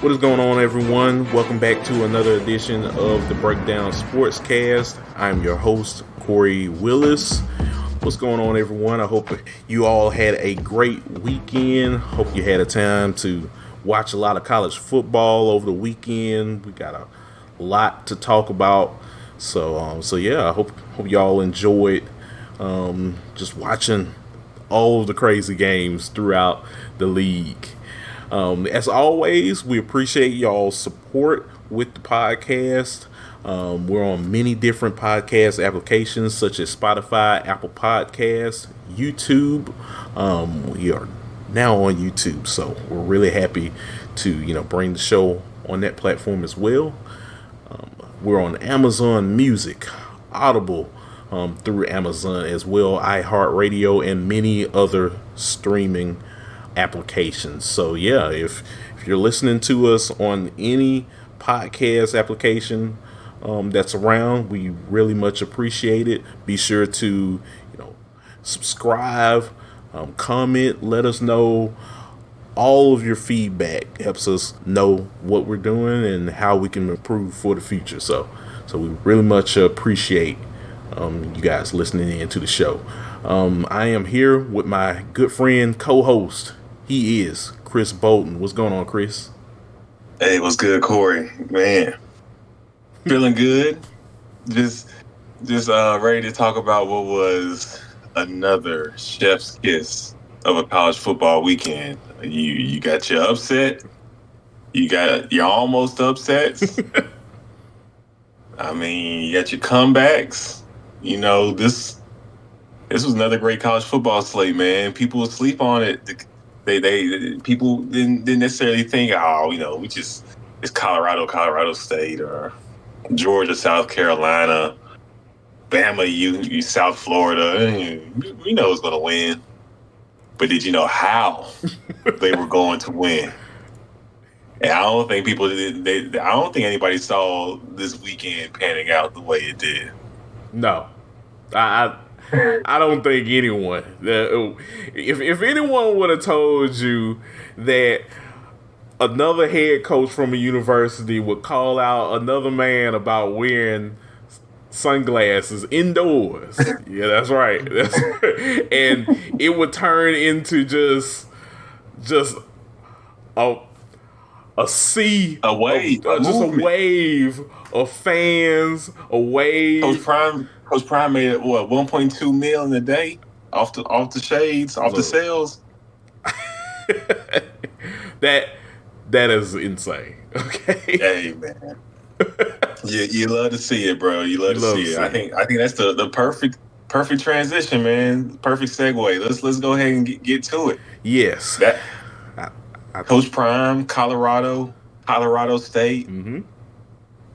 What is going on, everyone? Welcome back to another edition of the Breakdown Sportscast. I'm your host, Kory Willis. What's going on, everyone? I hope you all had a great weekend. Hope you had a time to watch a lot of college football over the weekend. We got a lot to talk about. So yeah, I hope y'all enjoyed just watching all of the crazy games throughout the league. As always, we appreciate y'all's support with the podcast. We're on many different podcast applications such as Spotify, Apple Podcasts, YouTube. We are now on YouTube, so we're really happy to bring the show on that platform as well. We're on Amazon Music, Audible through Amazon as well, iHeartRadio, and many other streaming applications. So yeah, if you're listening to us on any podcast application that's around, we really much appreciate it. Be sure to subscribe, comment, let us know. All of your feedback helps us know what we're doing and how we can improve for the future. So we really much appreciate you guys listening in to the show. I am here with my good friend, co-host. He is Chris Bolton. What's going on, Chris? Hey, what's good, Kory? Man, feeling good. Just ready to talk about what was another chef's kiss of a college football weekend. You got your upset. You got your almost upsets. I mean, you got your comebacks. This was another great college football slate, man. People would sleep on it. People didn't necessarily think, it's Colorado State, or Georgia, South Carolina, Bama, you South Florida. We know it's going to win. But did you know how they were going to win? And I don't think I don't think anybody saw this weekend panning out the way it did. No, I don't think anyone. If anyone would have told you that another head coach from a university would call out another man about wearing sunglasses indoors, yeah, that's right. And it would turn into just a sea, a wave, a wave of fans, a wave. Coach Prime made what, $1.2 million a day off the shades, off the sales. That is insane. Okay. Hey, man. You love to see it, bro. You love to see it. I think that's the perfect transition, man. Perfect segue. Let's go ahead and get to it. Yes. Coach Prime, Colorado State,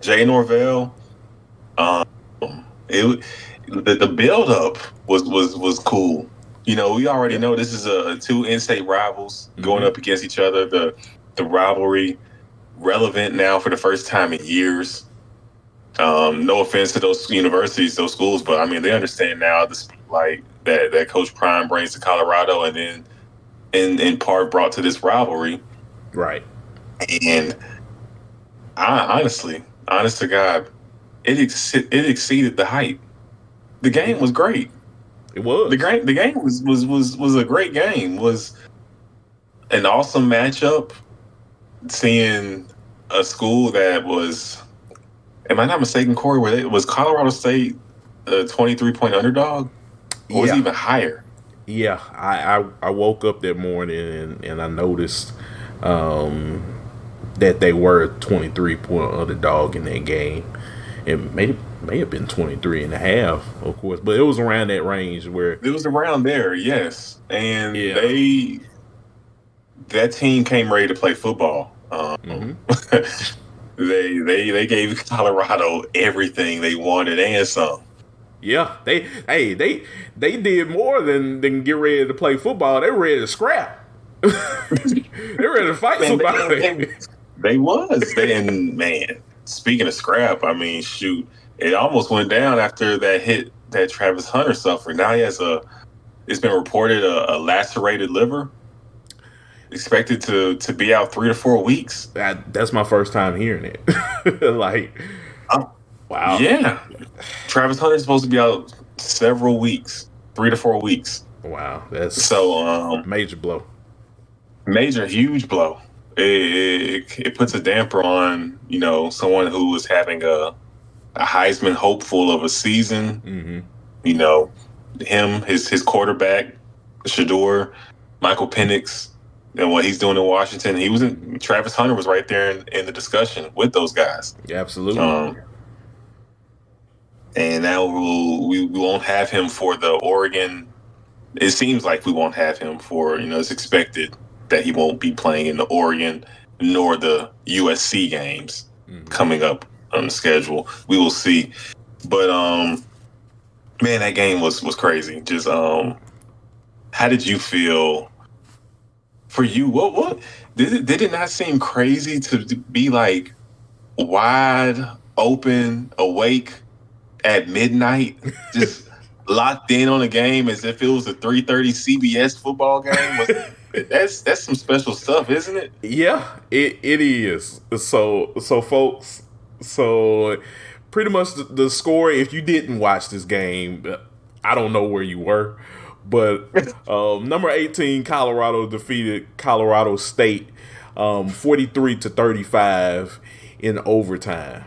Jay Norvell. The build up was cool. We already know this is two in-state rivals going up against each other. The rivalry relevant now for the first time in years. No offense to those universities, those schools, but I mean they understand now this, like that Coach Prime brings to Colorado, and then in part brought to this rivalry. Right. And honest to God, it exceeded the hype. The game was great. It was. The game was a great game. Was an awesome matchup. Seeing a school that was, am I not mistaken, Kory, was Colorado State a 23-point underdog? Or was it even higher? Yeah, I woke up that morning and I noticed that they were a 23-point underdog in that game. It may have been 23 and a half, of course, but it was around that range where it was around there, yes. And that team came ready to play football. They gave Colorado everything they wanted and some. Yeah, they did more than get ready to play football. They were ready to scrap. They were ready to fight somebody. Man, speaking of scrap, I mean, shoot, it almost went down after that hit that Travis Hunter suffered. Now he has it's been reported a lacerated liver. expected to be out 3 to 4 weeks. That's my first time hearing it. Like, Um, wow. yeah, Travis Hunter is supposed to be out several weeks, 3 to 4 weeks. Wow, that's So major blow. major, huge blow. It puts a damper on someone who was having a Heisman hopeful of a season. Mm-hmm. Him, his quarterback, Shador, Michael Penix, and what he's doing in Washington. Travis Hunter was right there in the discussion with those guys. Yeah, absolutely. And now we won't have him for the Oregon. It seems like we won't have him for, it's expected that he won't be playing in the Oregon nor the USC games coming up on the schedule. We will see. But, man, that game was crazy. Just, how did you feel for you? What did it not seem crazy to be like wide open, awake at midnight, just locked in on a game as if it was a 3:30 CBS football game? That's some special stuff, isn't it? Yeah, it is. So folks, pretty much the score, if you didn't watch this game, I don't know where you were, but number 18 Colorado defeated Colorado State 43-35 in overtime.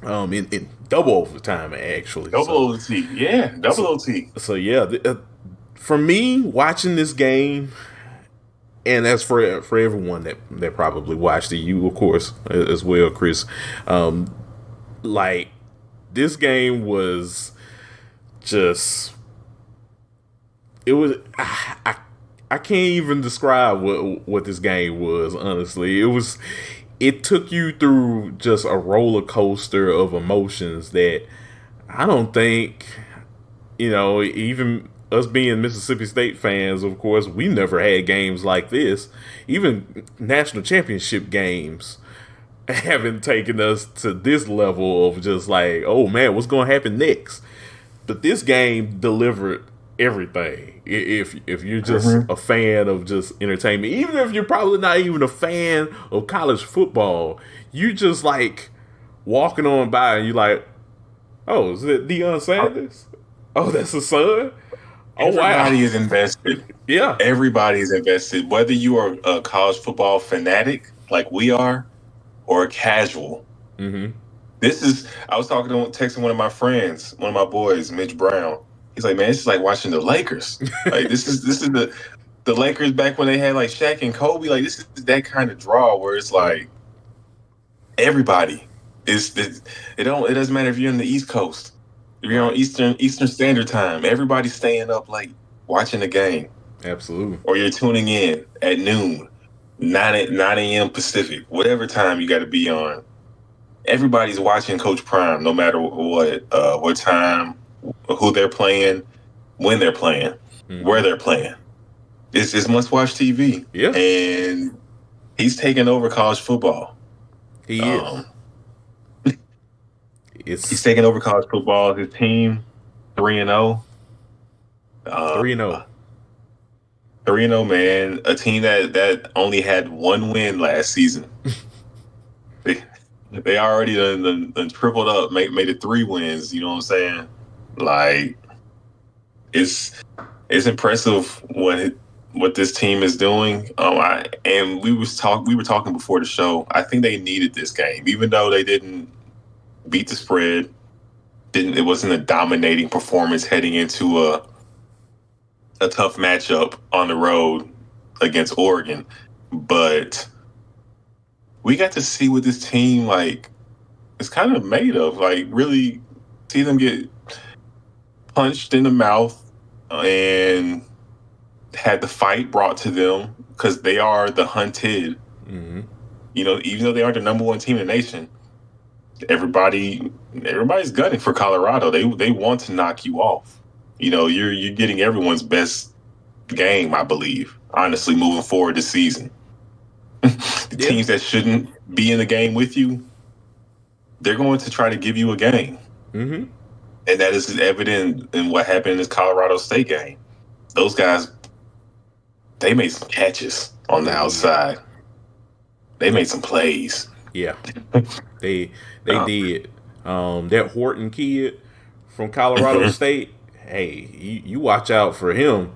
In double overtime, actually. Double OT, yeah, double OT. So yeah, for me, watching this game, and that's for everyone that probably watched it, you of course as well, Chris. Like, this game was just, it was, I can't even describe what this game was. Honestly, it took you through just a roller coaster of emotions that I don't think, even us being Mississippi State fans, of course, we never had games like this. Even national championship games haven't taken us to this level of just like, oh man, what's going to happen next? But this game delivered everything. If you're just a fan of just entertainment, even if you're probably not even a fan of college football, you just like walking on by and you're like, oh, is it Deion Sanders? Oh, that's his son? Oh, Everybody is invested. Yeah. Everybody is invested. Whether you are a college football fanatic like we are or a casual. Mm-hmm. I was texting one of my friends, one of my boys, Mitch Brown. He's like, man, this is like watching the Lakers. Like this is the Lakers back when they had like Shaq and Kobe. Like this is that kind of draw where it's like everybody it doesn't matter if you're in the East Coast, if you're on Eastern Standard Time, everybody's staying up late watching the game. Absolutely. Or you're tuning in at noon, 9 a.m. Pacific, whatever time you got to be on. Everybody's watching Coach Prime, no matter what time, who they're playing, when they're playing, where they're playing. It's must-watch TV. Yeah. And he's taking over college football. He is. He's taking over college football. His team, 3-0. 3-0. 3-0, man. A team that only had one win last season. They already done tripled up, made it 3 wins. You know what I'm saying? Like, it's impressive what this team is doing. We were talking before the show. I think they needed this game, even though they didn't beat the spread. It wasn't a dominating performance heading into a tough matchup on the road against Oregon, but we got to see what this team is kind of made of. Like, really see them get punched in the mouth and had the fight brought to them because they are the hunted. Mm-hmm. Even though they aren't the number one team in the nation, everybody's gunning for Colorado. They want to knock you off. You're getting everyone's best game, I believe, honestly, moving forward this season. Teams that shouldn't be in the game with you, they're going to try to give you a game. Mm-hmm. And that is evident in what happened in this Colorado State game. Those guys they made some catches on the outside. They made some plays. Yeah, they did. That Horton kid from Colorado State. Hey, you watch out for him.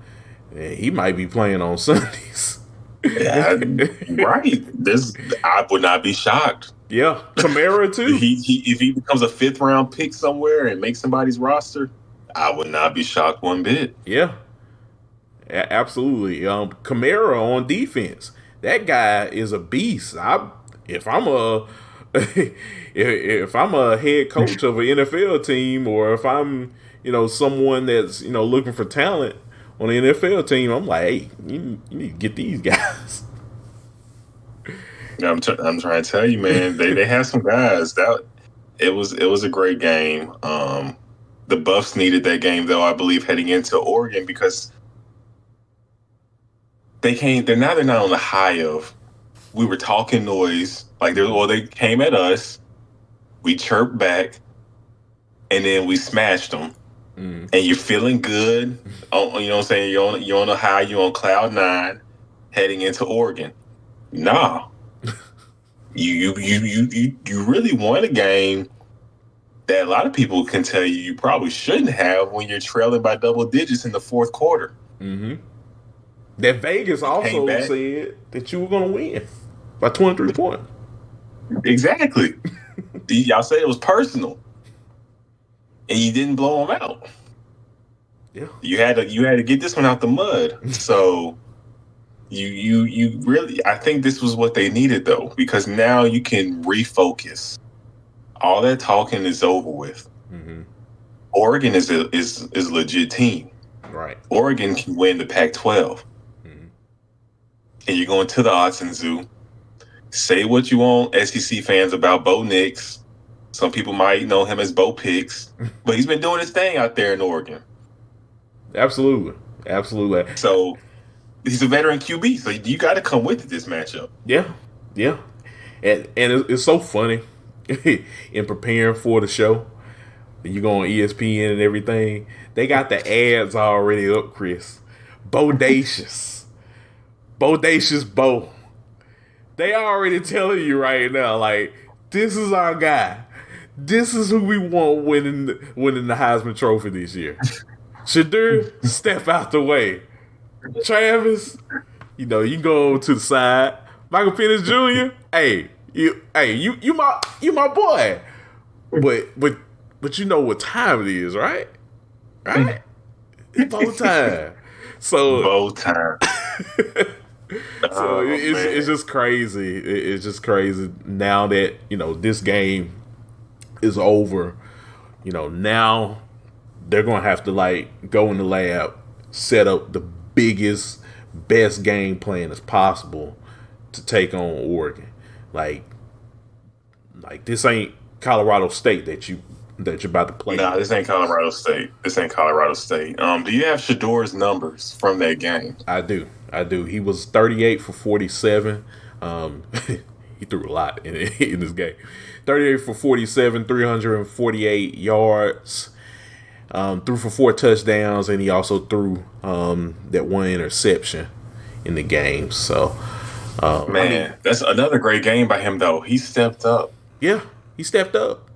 He might be playing on Sundays. Yeah, right. I would not be shocked. Yeah, Kamara too. If he becomes a 5th round pick somewhere and makes somebody's roster, I would not be shocked one bit. Yeah, absolutely. Kamara on defense. That guy is a beast. If I'm a head coach of an NFL team, or if I'm someone that's looking for talent on the NFL team, I'm like, hey, you need to get these guys. I'm trying to tell you, man. They have some guys. It was a great game. The Buffs needed that game, though, I believe, heading into Oregon, because they're not on the high of, we were talking noise, they came at us, we chirped back, and then we smashed them. And you're feeling good. You know what I'm saying? You're on a high. You're on cloud 9, heading into Oregon. Nah, you really won a game that a lot of people can tell you probably shouldn't have when you're trailing by double digits in the 4th quarter. Mm-hmm. That Vegas also said that you were going to win by 23 points. Exactly. Y'all said it was personal, and you didn't blow them out. Yeah, you had to get this one out the mud. So you really, I think this was what they needed, though, because now you can refocus. All that talking is over with. Mm-hmm. Oregon is a legit team. Right. Oregon can win the Pac-12. Mm-hmm. And you're going to the Autzen Zoo. Say what you want, SEC fans, about Bo Nix. Some people might know him as Bo Picks, but he's been doing his thing out there in Oregon. Absolutely. So he's a veteran QB, so you got to come with this matchup. Yeah. And it's so funny in preparing for the show. You go on ESPN and everything. They got the ads already up, Chris. Bodacious Bo. They already telling you right now, like, this is our guy. This is who we want winning the Heisman Trophy this year. Shadur, step out the way. Travis, you can go over to the side. Michael Penix Jr., you my boy. But you know what time it is, right? Right? Bow time. So bow time. So it's just crazy. It's just crazy now that this game is over. Now they're gonna have to go in the lab, set up the best game plan as possible to take on Oregon. Like this ain't Colorado State that you're about to play. Nah, this ain't Colorado State. Do you have Shador's numbers from that game? I do. He was 38 for 47. He threw a lot in this game. 38 for 47, 348 yards. Threw for 4 touchdowns, and he also threw that 1 interception in the game. So, that's another great game by him, though. He stepped up. Yeah, he stepped up.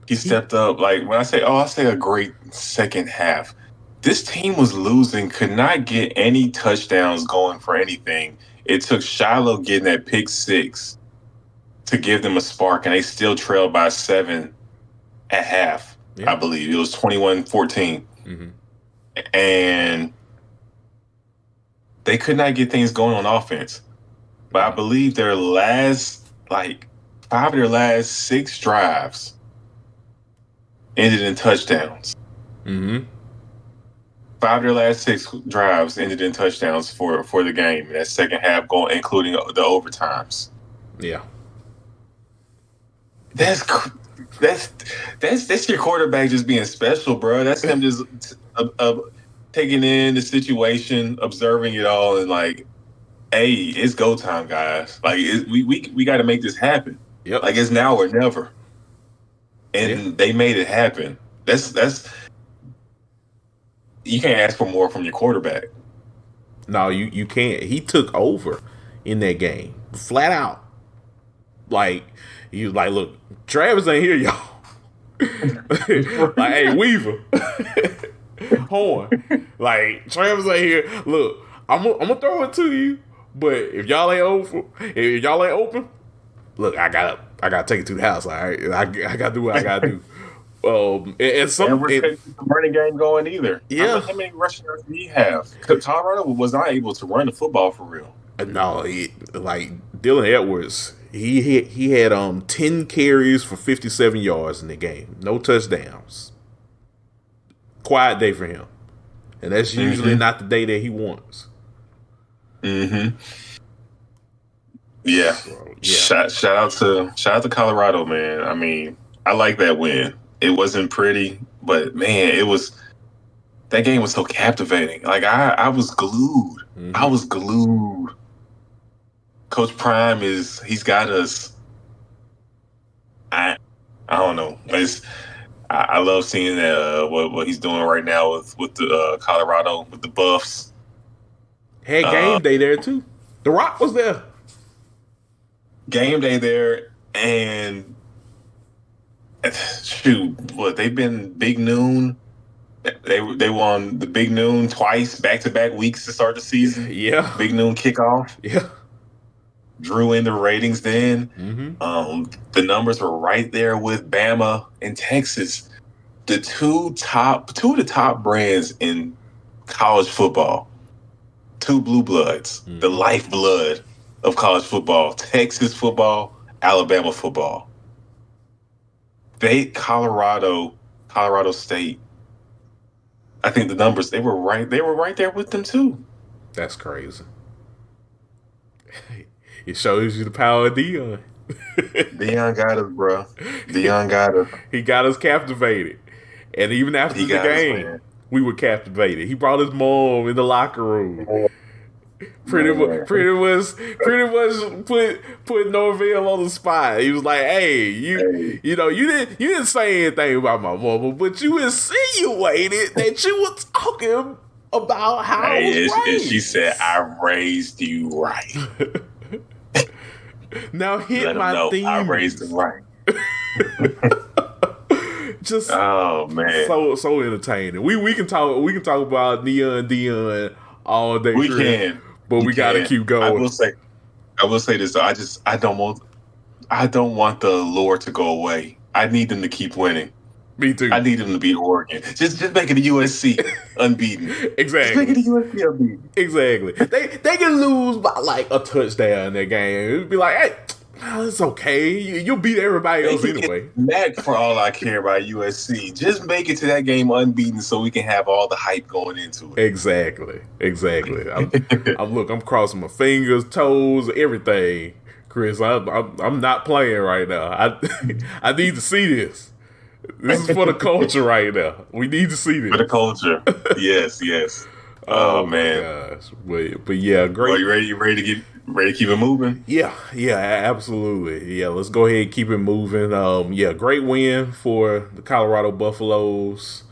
He stepped up. Like, when I say a great second half. This team was losing, could not get any touchdowns going for anything. It took Shiloh getting that pick 6 to give them a spark, and they still trailed by 7 at half. Yeah. I believe it was 21-14. Mm-hmm. And they could not get things going on offense. But I believe their last, 5 of their last 6 drives ended in touchdowns. Mm-hmm. 5 of their last 6 drives ended in touchdowns for the game. That second half going, including the overtimes. Yeah. That's your quarterback just being special, bro. That's him just taking in the situation, observing it all, and hey, it's go time, guys. We got to make this happen. Yep. It's now or never. And they made it happen. That's you can't ask for more from your quarterback. No, you can't. He took over in that game, flat out. Like he was like, look, Travis ain't here, y'all. Like, hey, Weaver, Horn, like Travis ain't here. Look, I'm gonna throw it to you, but if y'all ain't open, look, I gotta take it to the house. All right, I gotta do what I gotta do. And we're the running game going either. Yeah. How many rushing yards did he have? Colorado was not able to run the football for real. No, like Dylan Edwards, he had 10 carries for 57 yards in the game. No touchdowns. Quiet day for him. And that's usually not the day that he wants. Mm-hmm. Yeah. So, yeah. Shout out to Colorado, man. I mean, I like that win. It wasn't pretty, but man, that game was so captivating. Like I was glued. Mm-hmm. I was glued. Coach Prime he's got us. I don't know. I love seeing what he's doing right now with the Colorado with the Buffs. Had game day there too. The Rock was there. Game day there, and shoot, they've been Big Noon. They won the Big Noon twice, back-to-back weeks to start the season. Yeah. Big Noon kickoff. Yeah. Drew in the ratings then. Mm-hmm. The numbers were right there with Bama and Texas. The two of the top brands in college football. Two blue bloods. Mm-hmm. The lifeblood of college football. Texas football, Alabama football. Colorado State. I think the numbers they were right there with them too. That's crazy. It shows you the power of Deion. Deion got us, bro. Deion got us. He got us captivated. And even after the game, we were captivated. He brought his mom in the locker room. Pretty much put Norvell on the spot. He was like, "Hey, you didn't say anything about my mama, but you insinuated that you were talking about how I was raised." And she said, "I raised you right." Now hit my theme. I raised him right. Just oh man, so entertaining. We can talk about Deion all day. We can, but we gotta keep going. I will say this though. I don't want the lure to go away. I need them to keep winning. Me too. I need them to beat Oregon. Just make it a USC unbeaten. Exactly. Just make it a USC unbeaten. Exactly. They can lose by like a touchdown in their game. It'd be like, hey, it's okay. You'll beat everybody else anyway. Mad for all I care about USC. Just make it to that game unbeaten so we can have all the hype going into it. Exactly. I'm crossing my fingers, toes, everything. Chris, I'm not playing right now. I need to see this. This is for the culture right now. We need to see this. For the culture. Yes. Oh man. Gosh. But yeah, great. Well, you ready to keep it moving? Yeah, absolutely. Yeah, let's go ahead and keep it moving. Great win for the Colorado Buffaloes.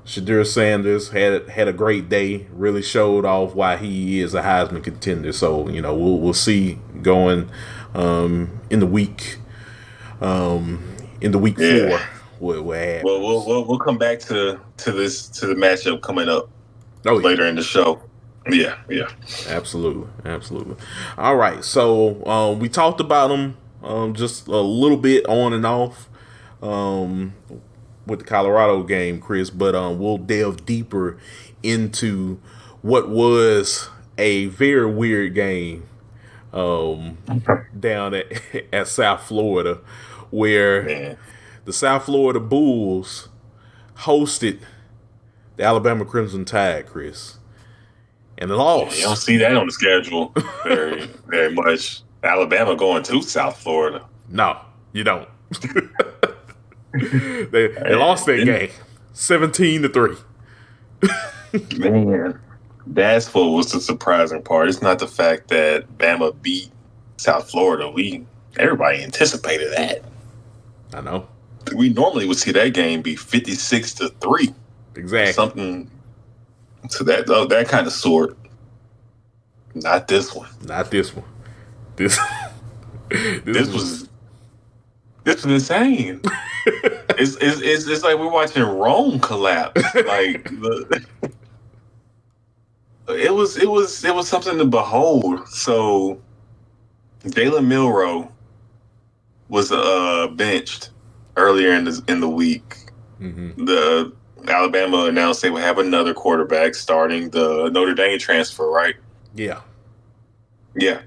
Shadur Sanders had a great day. Really showed off why he is a Heisman contender. So we'll see going in the week 4. What happened. Well, we'll come back to the matchup coming up later in the show. Yeah. Absolutely. All right, so we talked about them just a little bit on and off with the Colorado game, Chris, but we'll delve deeper into what was a very weird game down at South Florida, where the South Florida Bulls hosted the Alabama Crimson Tide, Chris. And they lost. Yeah, you don't see that on the schedule very, very much. Alabama going to South Florida. No, you don't. they lost that game 17-3. Man, that's what was the surprising part. It's not the fact that Bama beat South Florida. Everybody anticipated that. I know. We normally would see that game be 56-3. Exactly. Something to that kind of sort. Not this one. Not this one. This This was insane. It's like we're watching Rome collapse. Like it was something to behold. So Jalen Milroe was benched earlier in the week. Mm-hmm. The Alabama announced they would have another quarterback starting the Notre Dame transfer, right? Yeah. Yeah.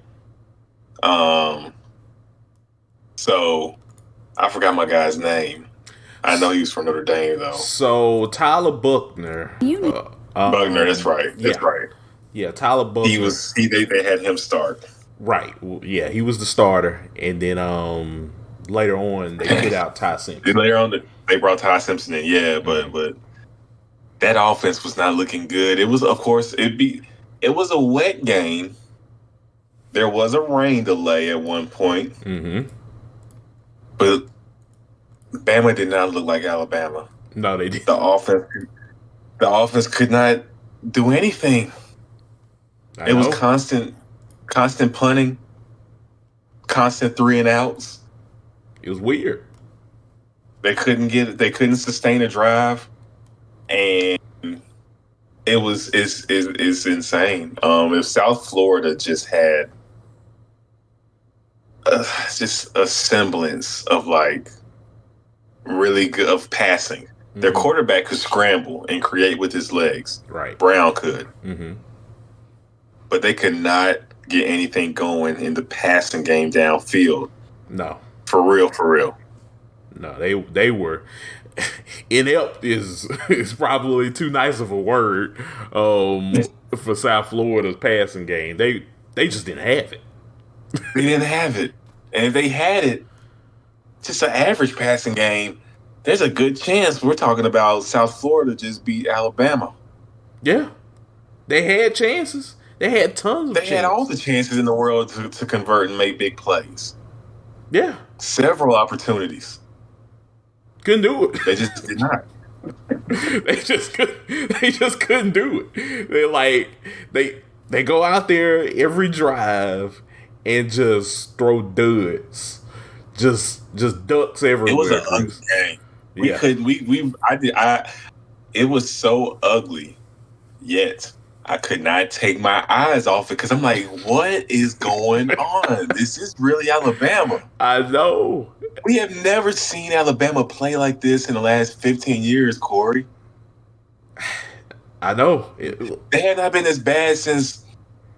So I forgot my guy's name. I know he was from Notre Dame though. So Tyler Buckner. Buckner, that's right. That's right. Yeah, Tyler Buckner. They had him start. Right. Well, yeah, he was the starter, and then later on they put out Ty Simpson. Later on they brought Ty Simpson in. Yeah, but that offense was not looking good. It was, of course, it was a wet game. There was a rain delay at one point. Mm-hmm. But Bama did not look like Alabama. No, they didn't. The offense could not do anything. It was constant punting, constant 3-and-outs. It was weird. They couldn't sustain a drive, and it's insane. If South Florida just had just a semblance of like really good of passing. Mm-hmm. Their quarterback could scramble and create with his legs. Right. Brown could. Mm-hmm. But they could not get anything going in the passing game downfield. No. For real. No, they were inept is probably too nice of a word for South Florida's passing game. They just didn't have it. They didn't have it. And if they had it, just an average passing game, there's a good chance we're talking about South Florida just beat Alabama. Yeah. They had chances. They had tons of chances. They had all the chances in the world to convert and make big plays. Yeah. Several opportunities. Couldn't do it. They just did not. They just couldn't do it. They go out there every drive and just throw duds, just ducks everywhere. It was an ugly game. It was so ugly, yet I could not take my eyes off it because I'm like, what is going on? This is really Alabama. I know. We have never seen Alabama play like this in the last 15 years, Kory. I know. They have not been as bad since,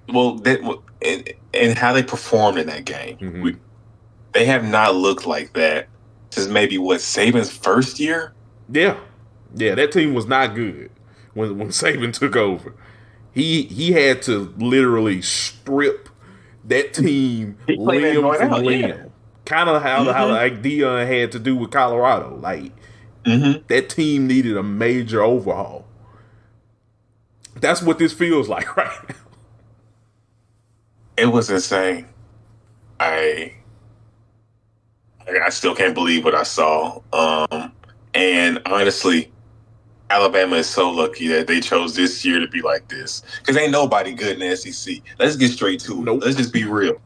and how they performed in that game. Mm-hmm. They have not looked like that since maybe, Saban's first year? Yeah. Yeah, that team was not good when Saban took over. He had to literally strip that team limb from limb. Yeah. Kind of how like Dion had to do with Colorado. Like, that team needed a major overhaul. That's what this feels like right now. It was insane. I still can't believe what I saw. And honestly, Alabama is so lucky that they chose this year to be like this. Because ain't nobody good in the SEC. Let's get straight to it. Nope. Let's just be real.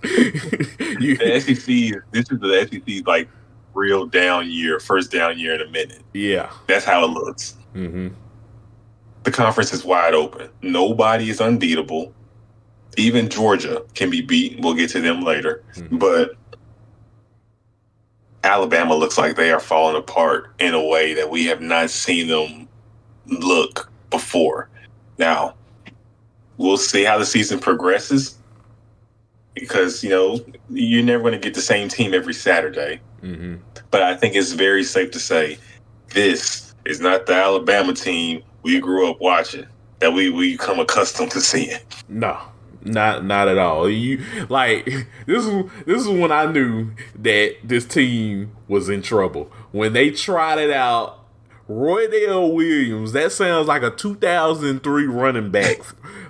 The SEC, this is the SEC's like real down year, first down year in a minute. Yeah. That's how it looks. Mm-hmm. The conference is wide open. Nobody is unbeatable. Even Georgia can be beat. We'll get to them later. Mm-hmm. But Alabama looks like they are falling apart in a way that we have not seen them look before. Now, we'll see how the season progresses because, you're never going to get the same team every Saturday. Mm-hmm. But I think it's very safe to say this is not the Alabama team we grew up watching, that we become accustomed to seeing. No. Not at all. This is when I knew that this team was in trouble. When they tried it out, Roydell Williams, that sounds like a 2003 running back,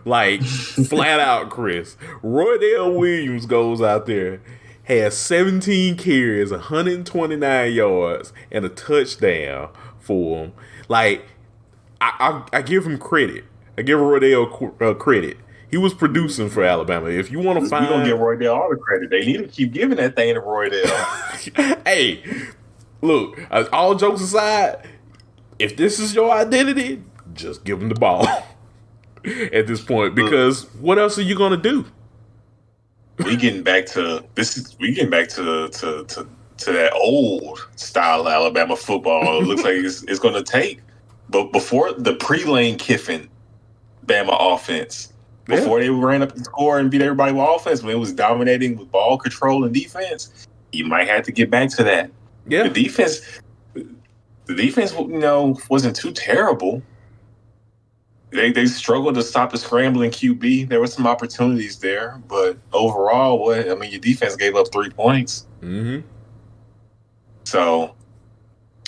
like flat out, Chris. Roydell Williams goes out there, has 17 carries, 129 yards, and a touchdown for him. Like, I give him credit. I give Roydell credit. He was producing for Alabama. If you want to We don't give find, Roydell all the credit. They need to keep giving that thing to Roydell. hey, look, all jokes aside, if this is your identity, just give him the ball at this point. Because what else are you gonna do? We getting back to this. We getting back to that old style Alabama football. It looks like it's going to take. But before the pre-Lane Kiffin Bama offense, before they ran up the score and beat everybody with offense, when it was dominating with ball control and defense, you might have to get back to that. Yeah, the defense, wasn't too terrible. They struggled to stop the scrambling QB. There were some opportunities there, but overall, your defense gave up 3 points. Mm-hmm. So,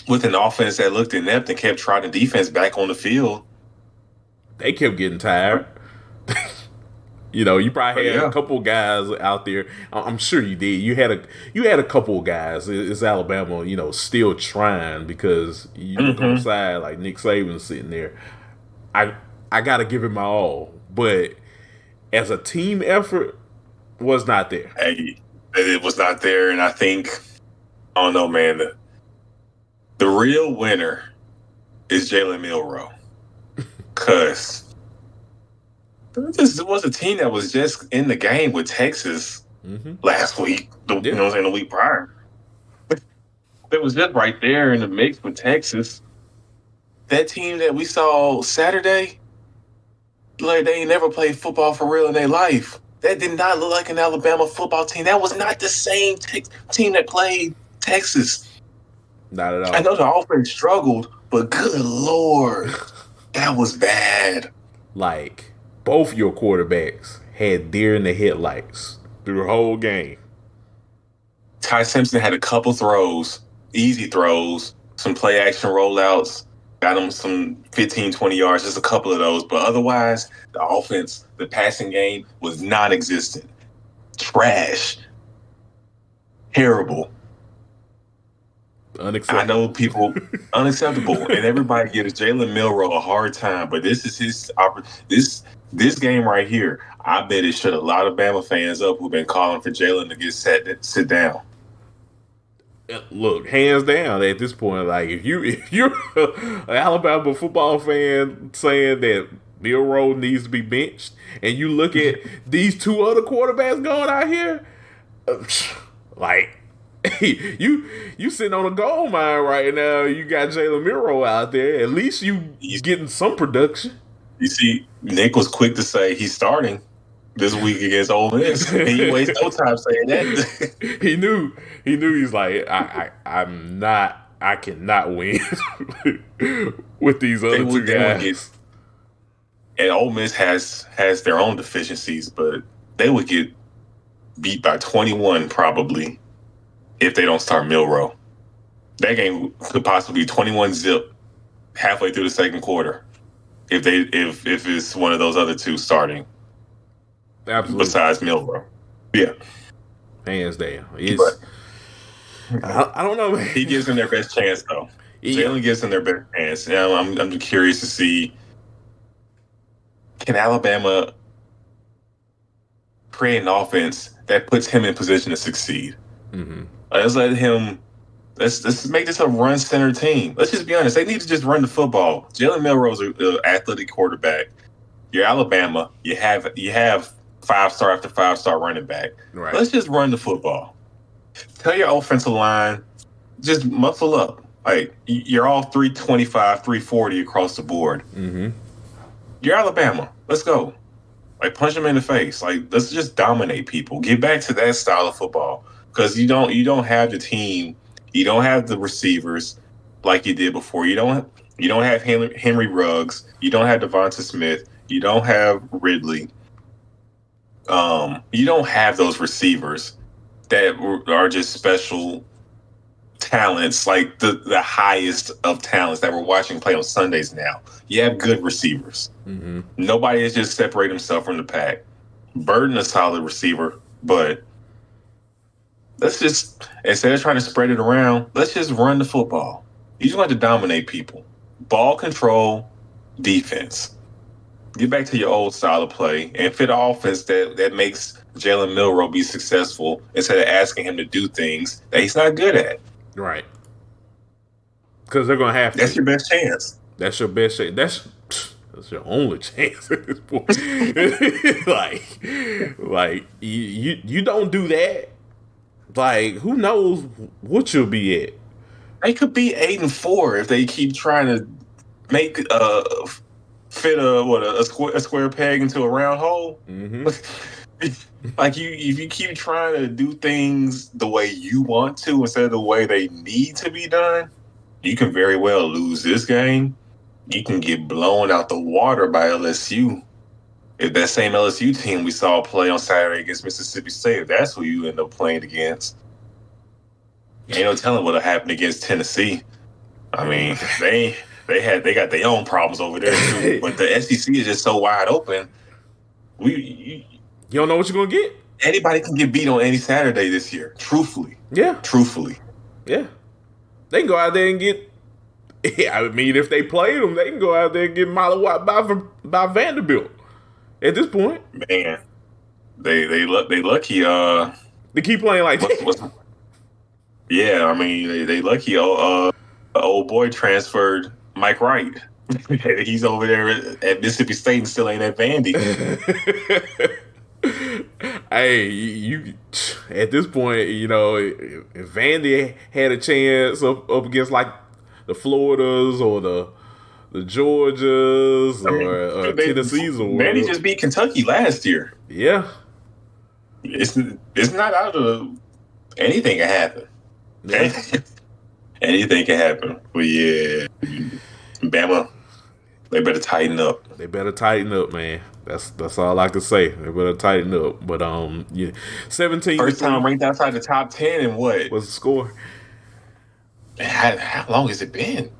with an offense that looked inept and kept trotting defense back on the field, they kept getting tired. You probably had Yeah. a couple guys out there. I'm sure you did. You had a couple of guys. It's Alabama, still trying because you look on the side like Nick Saban sitting there. I gotta give it my all, but as a team effort, was not there. hey, it was not there, and I think, I don't know, man. The real winner is Jalen Milroe, because this was a team that was just in the game with Texas last week. The week prior, it was just right there in the mix with Texas. That team that we saw Saturday, like they ain't never played football for real in their life. That did not look like an Alabama football team. That was not the same team that played Texas. Not at all. I know the offense struggled, but good Lord, that was bad. Like, both your quarterbacks had deer in the headlights through the whole game. Ty Simpson had a couple throws, easy throws, some play action rollouts, got him some 15, 20 yards, just a couple of those. But otherwise, the offense, the passing game was non-existent. Trash. Terrible. Unacceptable. I know people, unacceptable. And everybody gives Jalen Milroe a hard time, but this is his this game right here. I bet it shut a lot of Bama fans up who've been calling for Jalen to sit down. Look, hands down at this point, like if you're an Alabama football fan saying that Milroe needs to be benched, and you look at these two other quarterbacks going out here, like you sitting on a gold mine right now. You got Jalen Milroe out there. At least you getting some production. You see, Nick was quick to say he's starting this week against Ole Miss. And he wasted no time saying that. He knew. He's like, I cannot win with these other two guys. And Ole Miss has their own deficiencies, but they would get beat by 21 probably if they don't start Milroe. That game could possibly be 21-0 halfway through the second quarter if it's one of those other two starting. Absolutely. Besides Milroe. Yeah. Hands down. I don't know, man. He gives them their best chance, though. Yeah. Jalen gives them their best chance. And I'm curious to see, can Alabama create an offense that puts him in position to succeed? Mm-hmm. Let's make this a run center team. Let's just be honest. They need to just run the football. Jalen Milroe's an athletic quarterback. You're Alabama. You have 5-star after 5-star running back. Right. Let's just run the football. Tell your offensive line, just muscle up. Like, you're all 325, 340 across the board. Mm-hmm. You're Alabama. Let's go. Like, punch them in the face. Like, let's just dominate people. Get back to that style of football. Because you don't have the team. You don't have the receivers like you did before. You don't have Henry Ruggs. You don't have Devonta Smith. You don't have Ridley. You don't have those receivers that are just special talents, like the highest of talents that we're watching play on Sundays now. You have good receivers. Mm-hmm. Nobody has just separated himself from the pack. Burden a solid receiver, but let's just, instead of trying to spread it around, let's just run the football. You just want to dominate people. Ball control, defense. Get back to your old style of play and fit an offense that makes Jalen Milroe be successful instead of asking him to do things that he's not good at. Right. Because they're going to have to. That's your best chance. That's your best chance. That's your only chance at this point. like you don't do that. Like, who knows what you'll be at? They could be 8-4 if they keep trying to make fit a square peg into a round hole. Mm-hmm. Like if you keep trying to do things the way you want to instead of the way they need to be done, you can very well lose this game. You can get blown out the water by LSU. If that same LSU team we saw play on Saturday against Mississippi State, if that's who you end up playing against, ain't no telling what'll happen against Tennessee. I mean, they got their own problems over there too. But the SEC is just so wide open. You don't know what you're gonna get. Anybody can get beat on any Saturday this year. Truthfully. Yeah. Yeah. They can go out there and get. I mean, if they play them, they can go out there and get mollywopped by Vanderbilt. At this point, man, they lucky. They keep playing like that. Yeah, I mean, they lucky. Old boy transferred Mike Wright. He's over there at Mississippi State and still ain't at Vandy. Hey, you at this point, you know, if Vandy had a chance up against like the Floridas or the Georgias or Tennessee's or whatever. Vandy just beat Kentucky last year. Yeah, it's not out of anything can happen. Yeah. Anything can happen. But yeah, Bama, they better tighten up. They better tighten up, man. That's all I can say. They better tighten up. But yeah, 17. First time ranked outside the top 10, and what? What's the score? How long has it been?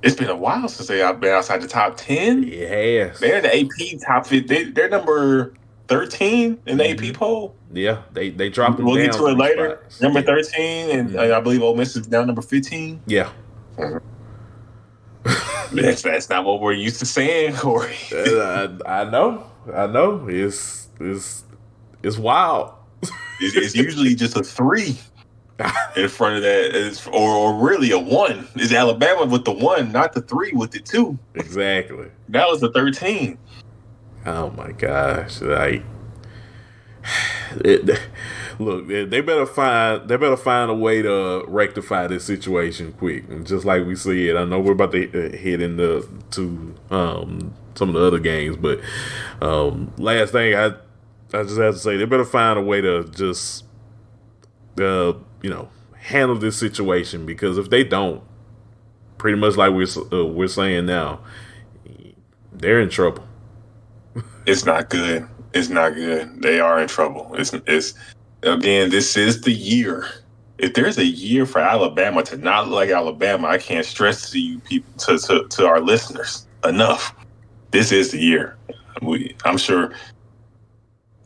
It's been a while since they've been outside the top 10. It has. They're in the AP top 50. They're number 13 in the AP poll. Yeah, they dropped them we'll down. We'll get to it later. Spots. Number 13, and I believe Ole Miss is now number 15. Yeah. That's not what we're used to saying, Kory. I know. It's wild. It's usually just a 3 in front of that, or really a 1. It's Alabama with the 1, not the 3 with the 2. Exactly. That was the 13. Oh my gosh! Like, look, they better find a way to rectify this situation quick. And just like we said, I know we're about to head into some of the other games, but last thing I just have to say, they better find a way to just handle this situation, because if they don't, pretty much like we're saying now, they're in trouble. It's not good. It's not good. They are in trouble. It's again, this is the year. If there's a year for Alabama to not look like Alabama, I can't stress to you people, to our listeners enough. This is the year. I'm sure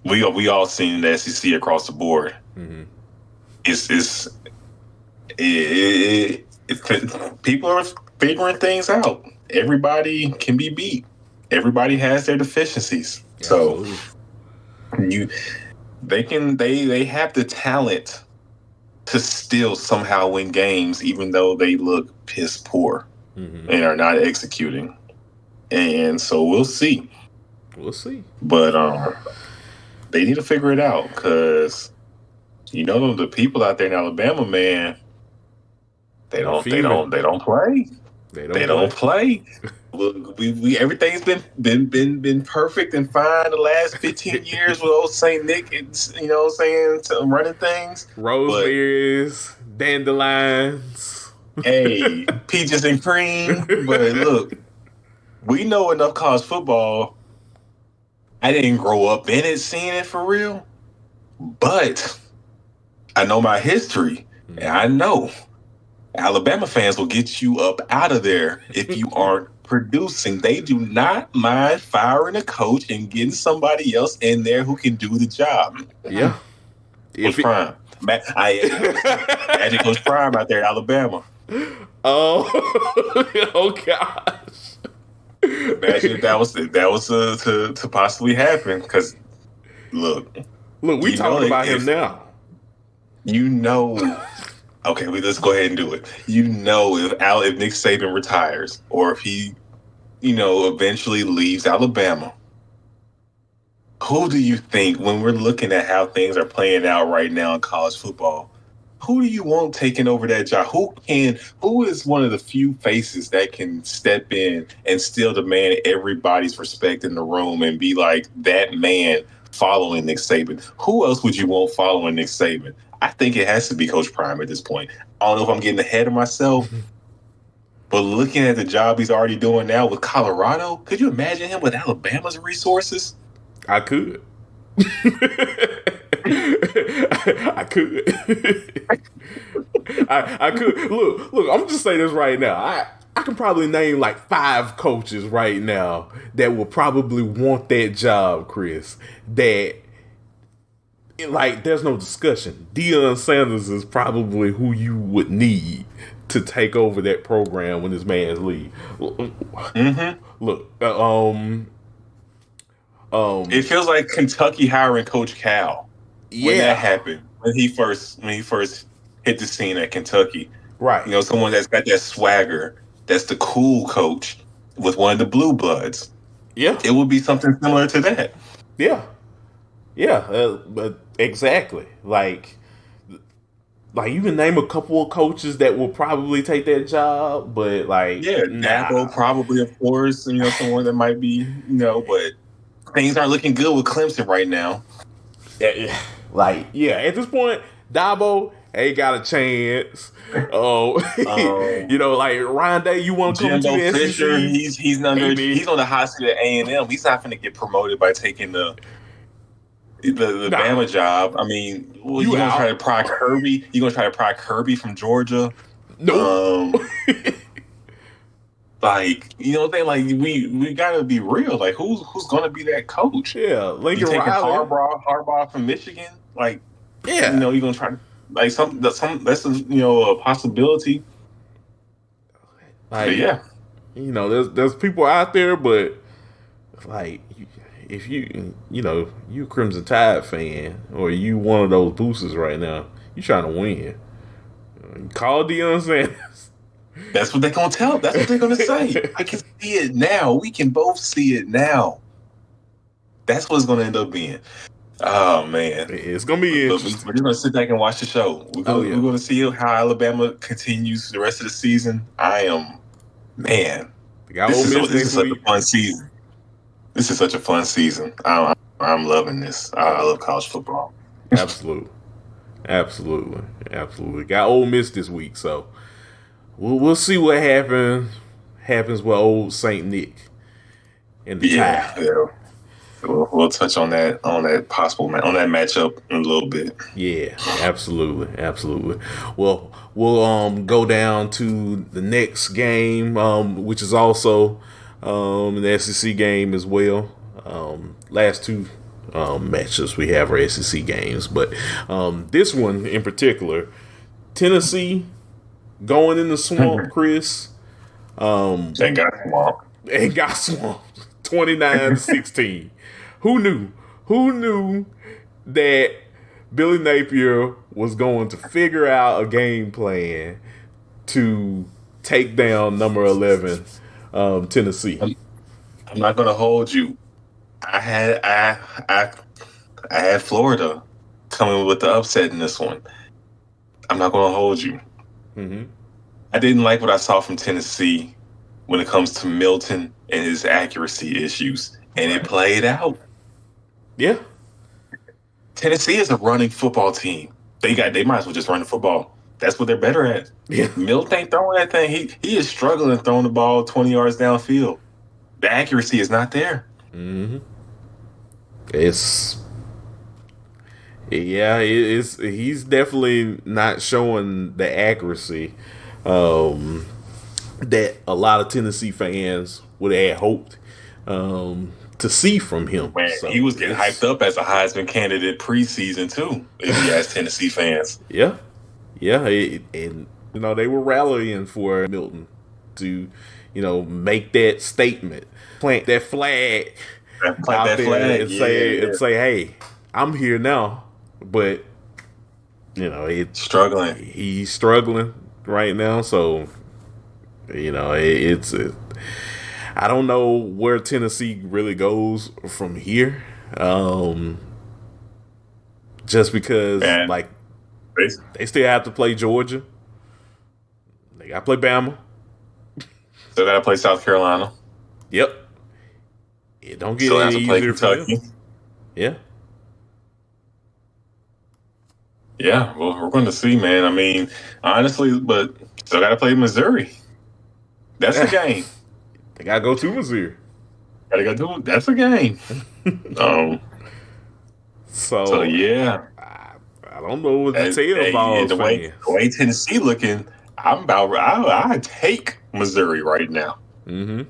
we all seen the SEC across the board. Mm-hmm. People are figuring things out. Everybody can be beat. Everybody has their deficiencies. Absolutely. So they have the talent to still somehow win games, even though they look piss poor and are not executing. And so we'll see. But they need to figure it out, because the people out there in Alabama, man, they don't play. They don't play. We everything's been perfect and fine the last 15 years with old Saint Nick, running things. Rosemary's, dandelions. Hey, peaches and cream. But look, we know enough college football. I didn't grow up in it, seeing it for real, but I know my history, and I know Alabama fans will get you up out of there if you aren't producing. They do not mind firing a coach and getting somebody else in there who can do the job. Yeah. Coach Prime. Imagine Coach Prime out there in Alabama. Oh, oh gosh. Imagine if that was to possibly happen. Because look, we talking about him now. You know, okay, let's go ahead and do it. You know, if Nick Saban retires, or if he, eventually leaves Alabama, who do you think, when we're looking at how things are playing out right now in college football, who do you want taking over that job? Who is one of the few faces that can step in and still demand everybody's respect in the room and be like that man following Nick Saban? Who else would you want following Nick Saban? I think it has to be Coach Prime at this point. I don't know if I'm getting ahead of myself, but looking at the job he's already doing now with Colorado, could you imagine him with Alabama's resources? I could. I could. I could. Look, I'm just saying this right now. I can probably name like 5 coaches right now that will probably want that job, Chris. That, like, there's no discussion. Deion Sanders is probably who you would need to take over that program when this man's leave. Mm-hmm. Look, it feels like Kentucky hiring Coach Cal when that happened. When he first hit the scene at Kentucky, right? Someone that's got that swagger, that's the cool coach with one of the blue bloods. Yeah, it would be something similar to that. But exactly. Like you can name a couple of coaches that will probably take that job, but Dabo probably, of course, someone that might be, but things aren't looking good with Clemson right now. At this point, Dabo ain't got a chance. Like Ryan Day, you want to come to the Fisher, SEC? He's on the hot seat at A&M. He's not going to get promoted by taking the Bama job. I mean, you gonna try to pry Kirby? You gonna try to pry Kirby from Georgia? No. We gotta be real. Like, who's gonna be that coach? Yeah, Lincoln you taking Riley. Harbaugh from Michigan? Like, you gonna try to that's a possibility. There's people out there, but if you a Crimson Tide fan or you one of those boosters right now, you trying to win. Call Deion Sanders. That's what they're gonna tell. That's what they're gonna say. I can see it now. We can both see it now. That's what it's gonna end up being. Oh man, it's gonna be interesting. We're just gonna sit back and watch the show. We're gonna see how Alabama continues the rest of the season. This is such a fun season. This is such a fun season. I'm loving this. I love college football. Absolutely. Got Ole Miss this week, so we'll see what happens with old Saint Nick in the tie. Yeah. We'll touch on that matchup in a little bit. Yeah, absolutely. Well, we'll go down to the next game, which is also the SEC game as well. Last 2 matchups we have are SEC games, but this one in particular, Tennessee going in the swamp, Chris. They got swamped 29-16. Who knew that Billy Napier was going to figure out a game plan to take down number 11 Tennessee? I'm not going to hold you. I had Florida coming with the upset in this one. I'm not going to hold you. Mm-hmm. I didn't like what I saw from Tennessee when it comes to Milton and his accuracy issues, and it played out. Yeah. Tennessee is a running football team. They might as well just run the football. That's what they're better at. Yeah. Milton ain't throwing that thing. He is struggling throwing the ball 20 yards downfield. The accuracy is not there. Mm-hmm. He's definitely not showing the accuracy that a lot of Tennessee fans would have hoped to see from him. Man, so he was getting hyped up as a Heisman candidate preseason too, if you ask Tennessee fans. Yeah, and they were rallying for Milton to, make that statement, plant that flag Plant out that there, flag, and say, hey, I'm here now. But he's struggling right now, so I don't know where Tennessee really goes from here. Just because, man. like, they still have to play Georgia. They got to play Bama. Still got to play South Carolina. Yep. It don't get Still any have to play easier for Kentucky. them. Yeah. Yeah, well, we're going to see, man. I mean, honestly, but still got to play Missouri. That's a game. They got to go to Missouri. Got to go do it. That's a game. So yeah. I don't know what to tell Vols the fans. way Tennessee looking, I take Missouri right now. Mm-hmm.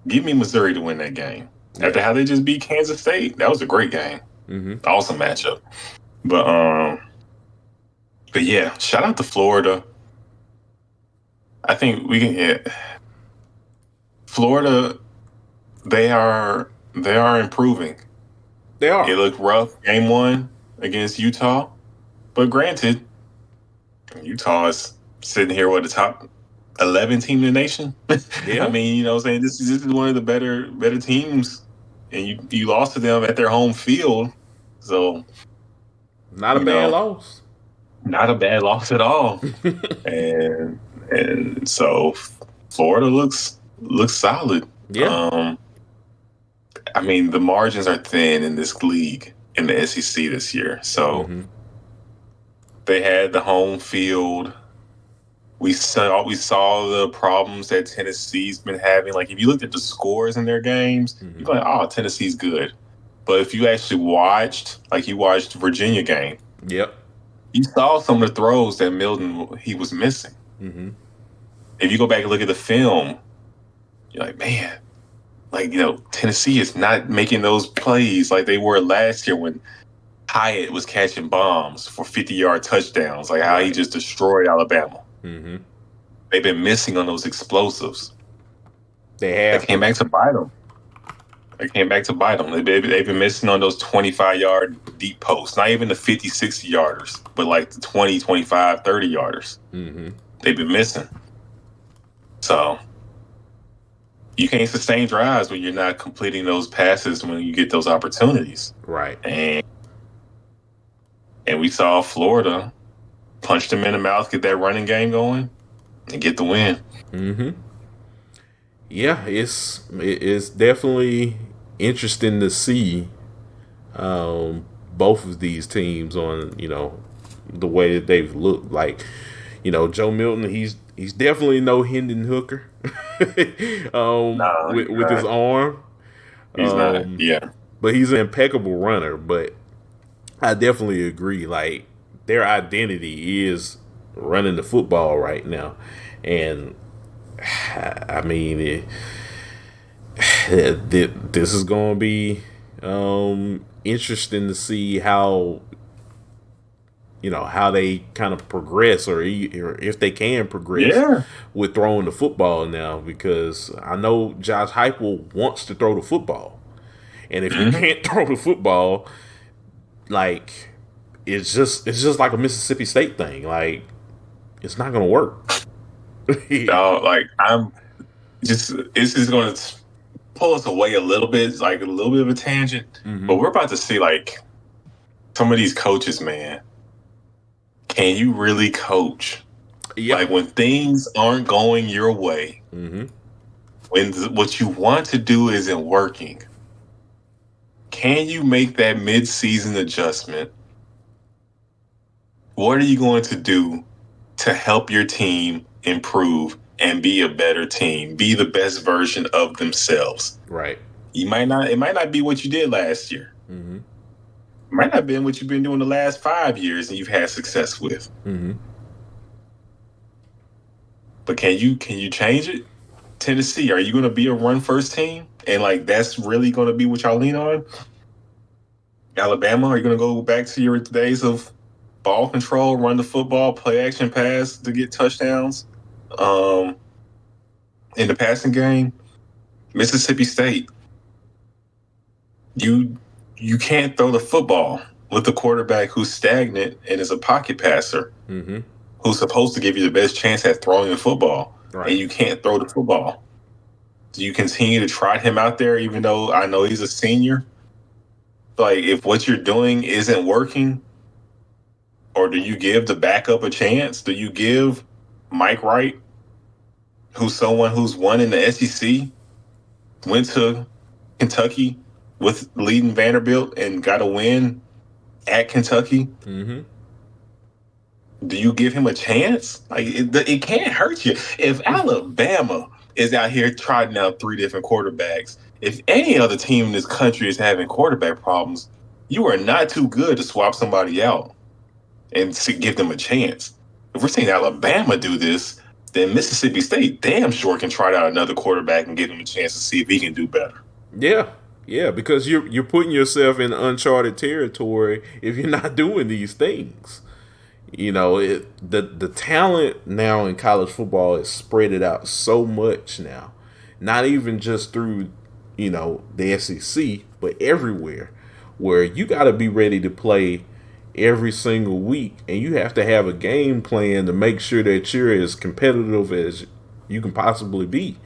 Give me Missouri to win that game. Yeah. After how they just beat Kansas State, that was a great game. Mm-hmm. Awesome matchup. But yeah, shout out to Florida. I think we can hit Florida. They are improving. They are. It looked rough game 1 against Utah, but granted, Utah is sitting here with the top 11 team in the nation. Yeah. I mean, what I'm saying, this is one of the better teams, and you lost to them at their home field, so not a bad loss. Not a bad loss at all. and so Florida looks solid. Yeah. I mean, the margins are thin in this league in the SEC this year. So they had the home field. We saw the problems that Tennessee's been having. Like, if you looked at the scores in their games, you're like, oh, Tennessee's good. But if you actually watched the Virginia game, yep, you saw some of the throws that Milton he was missing. Mm-hmm. If you go back and look at the film, you're like, man, Tennessee is not making those plays like they were last year when Hyatt was catching bombs for 50-yard touchdowns, like how he just destroyed Alabama. Mm-hmm. They've been missing on those explosives. They came back to bite them. They've been missing on those 25-yard deep posts, not even the 50, 60-yarders, but like the 20, 25, 30-yarders. Mm-hmm. They've been missing. So you can't sustain drives when you're not completing those passes when you get those opportunities. Right. And we saw Florida punch them in the mouth, get that running game going, and get the win. Mm-hmm. Yeah, it's definitely interesting to see both of these teams on, the way that they've looked. Like, Joe Milton, he's definitely no Hendon Hooker with his arm. He's not, yeah. But he's an impeccable runner. But I definitely agree. Like, their identity is running the football right now. And, I mean, this is going to be interesting to see how they kind of progress or if they can progress with throwing the football now, because I know Josh Heupel wants to throw the football. And if you can't throw the football, like, it's just like a Mississippi State thing. Like, it's not going to work. No, like, it's just going to pull us away a little bit, like a little bit of a tangent. Mm-hmm. But we're about to see, like, some of these coaches, man. Can you really coach? Yep. Like, when things aren't going your way, when what you want to do isn't working, can you make that mid-season adjustment? What are you going to do to help your team improve and be a better team, be the best version of themselves? Right. It might not be what you did last year. Mm-hmm. It might not have been what you've been doing the last 5 years and you've had success with. Mm-hmm. But can you change it? Tennessee, are you going to be a run-first team? And, like, that's really going to be what y'all lean on? Alabama, are you going to go back to your days of ball control, run the football, play action pass to get touchdowns? in the passing game, Mississippi State, you can't throw the football with a quarterback who's stagnant and is a pocket passer, who's supposed to give you the best chance at throwing the football, and you can't throw the football. Do you continue to trot him out there, even though I know he's a senior? Like, if what you're doing isn't working, or do you give the backup a chance? Do you give Mike Wright, who's someone who's won in the SEC, went to Kentucky with leading Vanderbilt and got a win at Kentucky? Do you give him a chance? Like, it can't hurt you. If Alabama is out here trotting out 3 different quarterbacks, if any other team in this country is having quarterback problems, you are not too good to swap somebody out and to give them a chance. If we're seeing Alabama do this, then Mississippi State damn sure can try out another quarterback and give him a chance to see if he can do better. Yeah, because you're putting yourself in uncharted territory if you're not doing these things. You know, the talent now in college football is spread it out so much now. Not even just through, you know, the SEC, but everywhere, where you got to be ready to play every single week, and you have to have a game plan to make sure that you're as competitive as you can possibly be.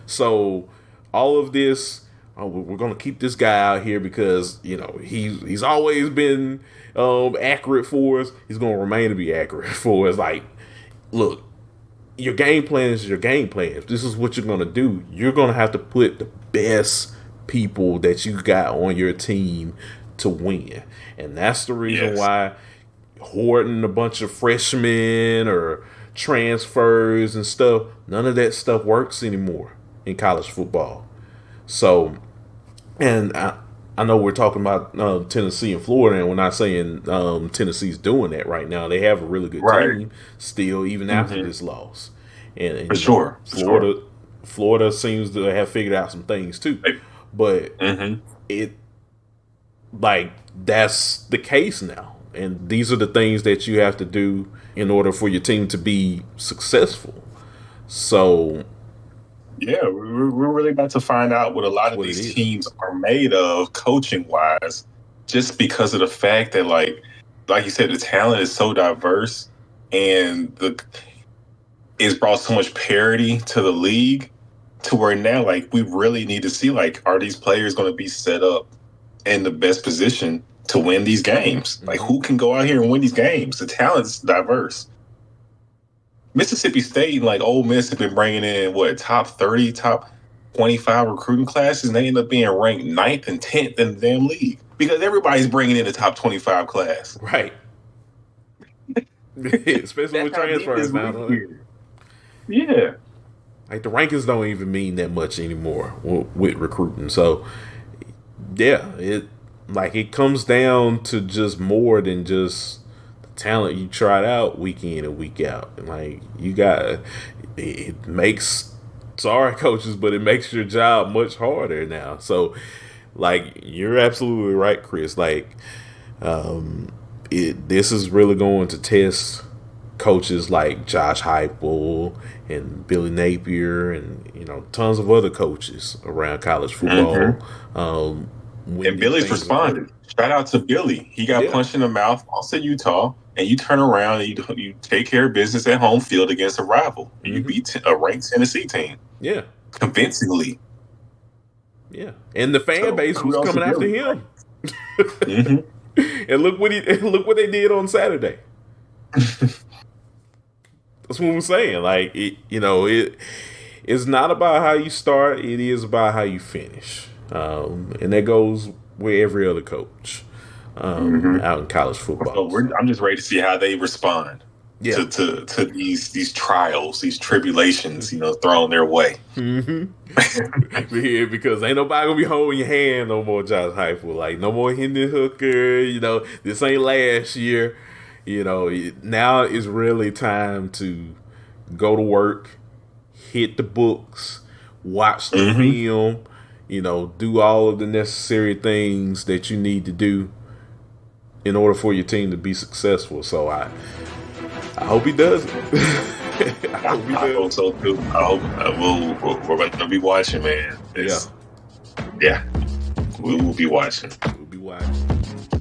So all of this, we're going to keep this guy out here because, you know, he's always been accurate for us. He's going to remain to be accurate for us. Like, look, your game plan is your game plan. If this is what you're going to do, you're going to have to put the best people that you got on your team to win. And that's the reason why hoarding a bunch of freshmen or transfers and stuff, none of that stuff works anymore in college football. So, and I know we're talking about Tennessee and Florida, and we're not saying Tennessee's doing that right now. They have a really good team still, even after this loss. And for sure. Florida seems to have figured out some things too. But that's the case now. And these are the things that you have to do in order for your team to be successful. So, yeah, we're really about to find out what a lot of these teams are made of, coaching-wise, just because of the fact that, like you said, the talent is so diverse, and it's brought so much parity to the league, to where now, like, we really need to see, like, are these players going to be set up in the best position to win these games? Like, who can go out here and win these games? The talent's diverse. Mississippi State and like Ole Miss have been bringing in top 30, top 25 recruiting classes, and they end up being ranked 9th and 10th in the damn league because everybody's bringing in a top 25 class. Right. Especially with transfers now. Yeah. Like, the rankings don't even mean that much anymore with recruiting. So, yeah, it comes down to just more than just talent you tried out week in and week out. And like, it makes, sorry coaches, but it makes your job much harder now. So, like, you're absolutely right, Chris. Like, this is really going to test coaches like Josh Heupel and Billy Napier and, you know, tons of other coaches around college football. And Billy's responded. Shout out to Billy. He got punched in the mouth, lost to Utah, and you turn around and you take care of business at home field against a rival. And you beat a ranked Tennessee team. Yeah. Convincingly. Yeah. And the fan base was coming after him. And look what they did on Saturday. That's what I'm saying. Like, it's not about how you start, it is about how you finish. And that goes with every other coach out in college football. So I'm just ready to see how they respond to these trials, these tribulations, thrown their way. Yeah, because ain't nobody gonna be holding your hand no more, Josh Heupel. Like, no more Hendon Hooker. This ain't last year. Now is really time to go to work, hit the books, watch the film. Do all of the necessary things that you need to do in order for your team to be successful. So I hope he does it. I hope so too. I hope we're going to be watching, man. Yeah, we will be watching. We'll be watching.